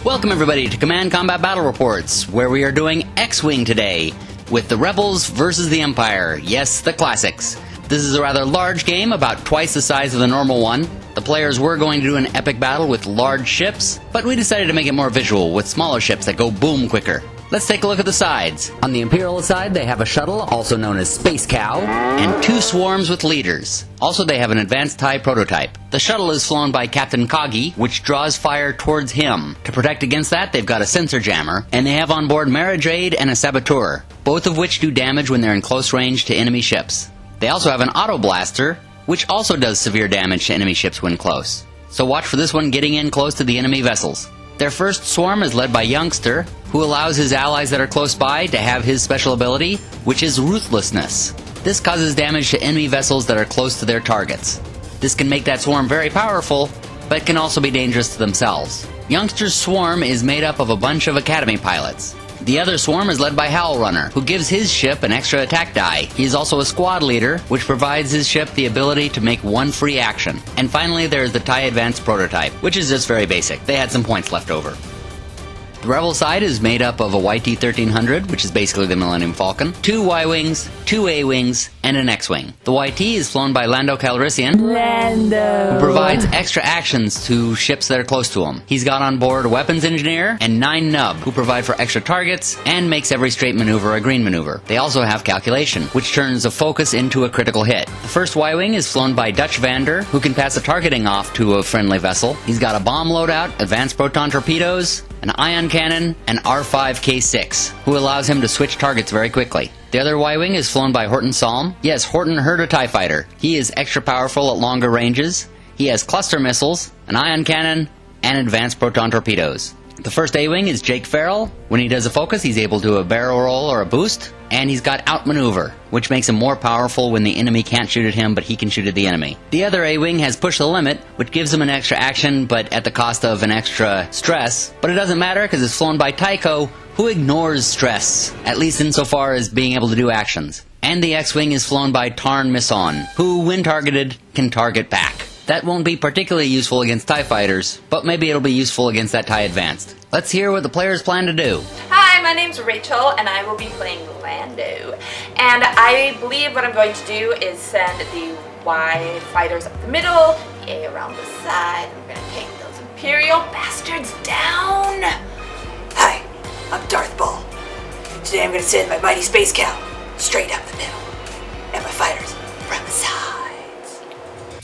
Welcome everybody to Command Combat Battle Reports, where we are doing X-Wing today, with the Rebels versus the Empire. Yes, the classics. This is a rather large game, about twice the size of the normal one. The players were going to do an epic battle with large ships, but we decided to make it more visual with smaller ships that go boom quicker. Let's take a look at the sides. On the Imperial side, they have a shuttle, also known as Space Cow, and 2 swarms with leaders. Also, they have an advanced TIE prototype. The shuttle is flown by Captain Kagi, which draws fire towards him. To protect against that, they've got a sensor jammer, and they have on board Mara Jade and a Saboteur, both of which do damage when they're in close range to enemy ships. They also have an auto blaster, which also does severe damage to enemy ships when close. So watch for this one getting in close to the enemy vessels. Their first swarm is led by Youngster, who allows his allies that are close by to have his special ability, which is Ruthlessness. This causes damage to enemy vessels that are close to their targets. This can make that swarm very powerful, but can also be dangerous to themselves. Youngster's swarm is made up of a bunch of Academy pilots. The other swarm is led by Howlrunner, who gives his ship an extra attack die. He is also a squad leader, which provides his ship the ability to make one free action. And finally, there is the TIE Advanced prototype, which is just very basic. They had some points left over. The Rebel side is made up of a YT-1300, which is basically the Millennium Falcon, 2 Y-Wings, 2 A-Wings, and an X-Wing. The YT is flown by Lando Calrissian, who provides extra actions to ships that are close to him. He's got on board a Weapons Engineer and 9 Nub, who provide for extra targets and makes every straight maneuver a green maneuver. They also have Calculation, which turns a focus into a critical hit. The first Y-Wing is flown by Dutch Vander, who can pass a targeting off to a friendly vessel. He's got a bomb loadout, advanced proton torpedoes, an ion cannon, and R5K6, who allows him to switch targets very quickly. The other Y-Wing is flown by Horton Salm. Yes, Horton heard a TIE fighter. He is extra powerful at longer ranges. He has cluster missiles, an ion cannon, and advanced proton torpedoes. The first A-Wing is Jake Farrell. When he does a focus, he's able to do a barrel roll or a boost, and he's got outmaneuver, which makes him more powerful when the enemy can't shoot at him, but he can shoot at the enemy. The other A-Wing has Push the Limit, which gives him an extra action, but at the cost of an extra stress. But it doesn't matter, because it's flown by Tycho, who ignores stress, at least insofar as being able to do actions. And the X-Wing is flown by Tarn Misson, who, when targeted, can target back. That won't be particularly useful against TIE fighters, but maybe it'll be useful against that TIE Advanced. Let's hear what the players plan to do. Hi, my name's Rachel, and I will be playing Lando. And I believe what I'm going to do is send the Y fighters up the middle, the A around the side. I'm going to take those Imperial bastards down. Hi, I'm Darth Ball. Today I'm going to send my mighty Space Cow straight up the middle, and my fighters from the sides.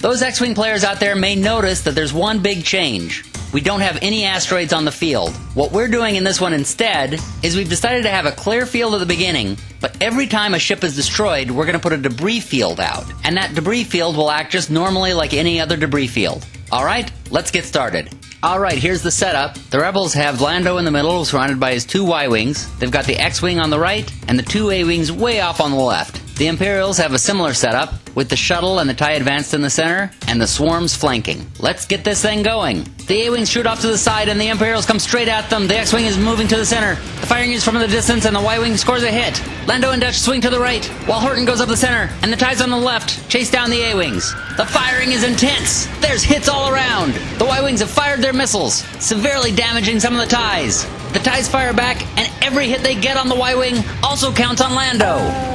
Those X-Wing players out there may notice that there's one big change. We don't have any asteroids on the field. What we're doing in this one instead is we've decided to have a clear field at the beginning, but every time a ship is destroyed, we're going to put a debris field out. And that debris field will act just normally like any other debris field. Alright, let's get started. Alright, here's the setup. The Rebels have Lando in the middle, surrounded by his 2 Y-Wings. They've got the X-Wing on the right, and the 2 A-Wings way off on the left. The Imperials have a similar setup, with the shuttle and the TIE Advanced in the center, and the swarms flanking. Let's get this thing going. The A-Wings shoot off to the side, and the Imperials come straight at them. The X-Wing is moving to the center. The firing is from the distance, and the Y-Wing scores a hit. Lando and Dutch swing to the right, while Horton goes up the center, and the TIEs on the left chase down the A-Wings. The firing is intense. There's hits all around. The Y-Wings have fired their missiles, severely damaging some of the TIEs. The TIEs fire back, and every hit they get on the Y-Wing also counts on Lando.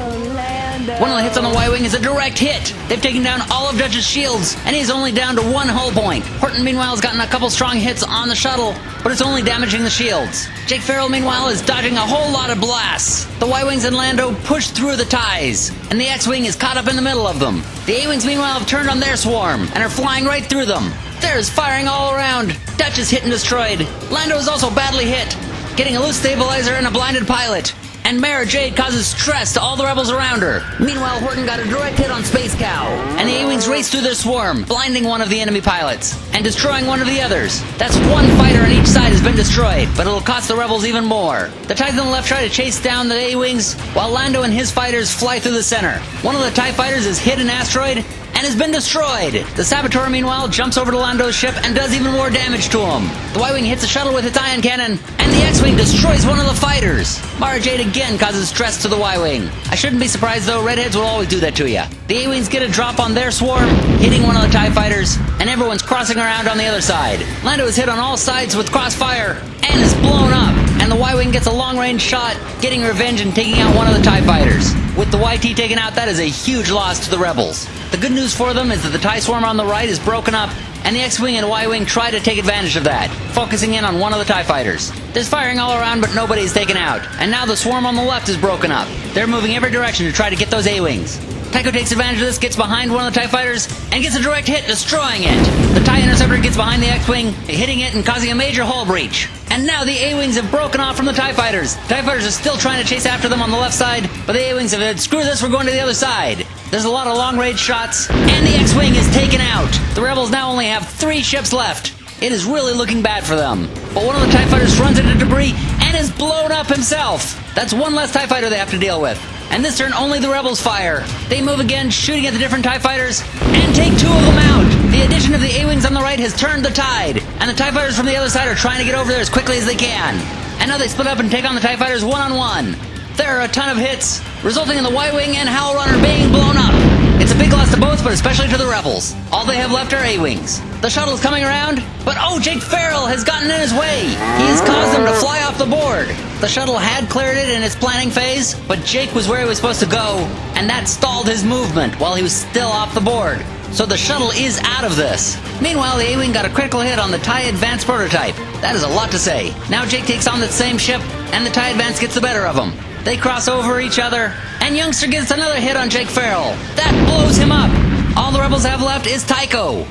One of the hits on the Y-Wing is a direct hit. They've taken down all of Dutch's shields, and he's only down to 1 hull point. Horton, meanwhile, has gotten a couple strong hits on the shuttle, but it's only damaging the shields. Jake Farrell, meanwhile, is dodging a whole lot of blasts. The Y-Wings and Lando push through the TIEs, and the X-Wing is caught up in the middle of them. The A-Wings, meanwhile, have turned on their swarm, and are flying right through them. There's firing all around. Dutch is hit and destroyed. Lando is also badly hit, getting a loose stabilizer and a blinded pilot. And Mara Jade causes stress to all the Rebels around her. Meanwhile, Horton got a direct hit on Space Cow, and the A-Wings race through their swarm, blinding one of the enemy pilots, and destroying one of the others. That's 1 fighter on each side has been destroyed, but it'll cost the Rebels even more. The TIEs on the left try to chase down the A-Wings, while Lando and his fighters fly through the center. One of the TIE fighters has hit an asteroid, and has been destroyed. The Saboteur, meanwhile, jumps over to Lando's ship and does even more damage to him. The Y-Wing hits the shuttle with its ion cannon, and the X-Wing destroys one of the fighters. Mara Jade again causes stress to the Y-Wing. I shouldn't be surprised, though. Redheads will always do that to you. The A-Wings get a drop on their swarm, hitting one of the TIE fighters, and everyone's crossing around on the other side. Lando is hit on all sides with crossfire and is blown up. And the Y-Wing gets a long-range shot, getting revenge and taking out one of the TIE fighters. With the YT taken out, that is a huge loss to the Rebels. The good news for them is that the TIE swarm on the right is broken up, and the X-Wing and Y-Wing try to take advantage of that, focusing in on one of the TIE fighters. There's firing all around, but nobody is taken out. And now the swarm on the left is broken up. They're moving every direction to try to get those A-Wings. Tycho takes advantage of this, gets behind one of the TIE fighters, and gets a direct hit, destroying it. The TIE Interceptor gets behind the X-Wing, hitting it and causing a major hull breach. And now the A-Wings have broken off from the TIE fighters. TIE fighters are still trying to chase after them on the left side, but the A-Wings have said, screw this, we're going to the other side. There's a lot of long-range shots, and the X-Wing is taken out. The Rebels now only have 3 ships left. It is really looking bad for them. But one of the TIE fighters runs into debris and is blown up himself. That's one less TIE fighter they have to deal with. And this turn, only the Rebels fire. They move again, shooting at the different TIE fighters, and take 2 of them out. The addition of the A-Wings on the right has turned the tide, and the TIE fighters from the other side are trying to get over there as quickly as they can. And now they split up and take on the TIE fighters one-on-one. There are a ton of hits, resulting in the Y-Wing and Howl Runner being blown up. It's a big loss to both, but especially to the Rebels. All they have left are A-Wings. The shuttle's coming around, but oh, Jake Farrell has gotten in his way. He has caused them to fly off the board. The shuttle had cleared it in its planning phase, but Jake was where he was supposed to go, and that stalled his movement while he was still off the board. So the shuttle is out of this. Meanwhile, the A-Wing got a critical hit on the TIE Advance prototype. That is a lot to say. Now Jake takes on that same ship, and the TIE Advance gets the better of him. They cross over each other, and Youngster gets another hit on Jake Farrell. That blows him up. All the Rebels have left is Tycho.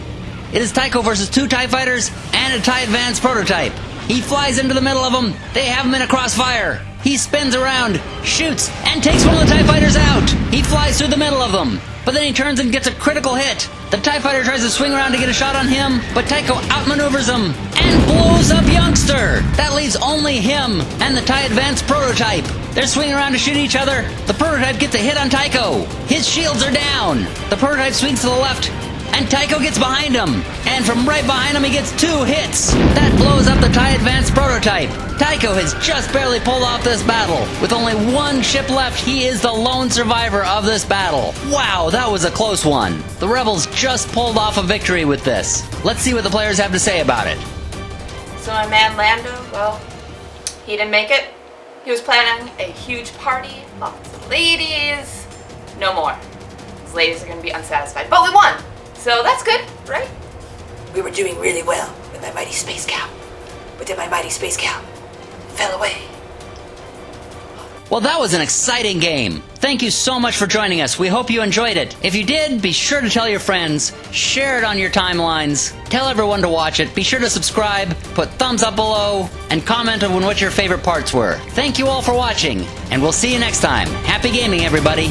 It is Tycho versus 2 TIE fighters and a TIE Advance prototype. He flies into the middle of them. They have him in a crossfire. He spins around, shoots, and takes one of the TIE fighters out. He flies through the middle of them, but then he turns and gets a critical hit. The TIE fighter tries to swing around to get a shot on him, but Tycho outmaneuvers him and blows up Youngster. That leaves only him and the TIE Advance prototype. They're swinging around to shoot each other. The prototype gets a hit on Tycho. His shields are down. The prototype swings to the left, and Tycho gets behind him. And from right behind him, he gets 2 hits. That blows up the TIE Advance prototype. Tycho has just barely pulled off this battle. With only 1 ship left, he is the lone survivor of this battle. Wow, that was a close one. The Rebels just pulled off a victory with this. Let's see what the players have to say about it. So my man Lando, well, he didn't make it. He was planning a huge party, lots of ladies. No more. These ladies are going to be unsatisfied. But we won! So that's good, right? We were doing really well with my mighty space cow. But then my mighty space cow fell away. Well, that was an exciting game. Thank you so much for joining us. We hope you enjoyed it. If you did, be sure to tell your friends, share it on your timelines, tell everyone to watch it, be sure to subscribe, put thumbs up below, and comment on what your favorite parts were. Thank you all for watching, and we'll see you next time. Happy gaming, everybody.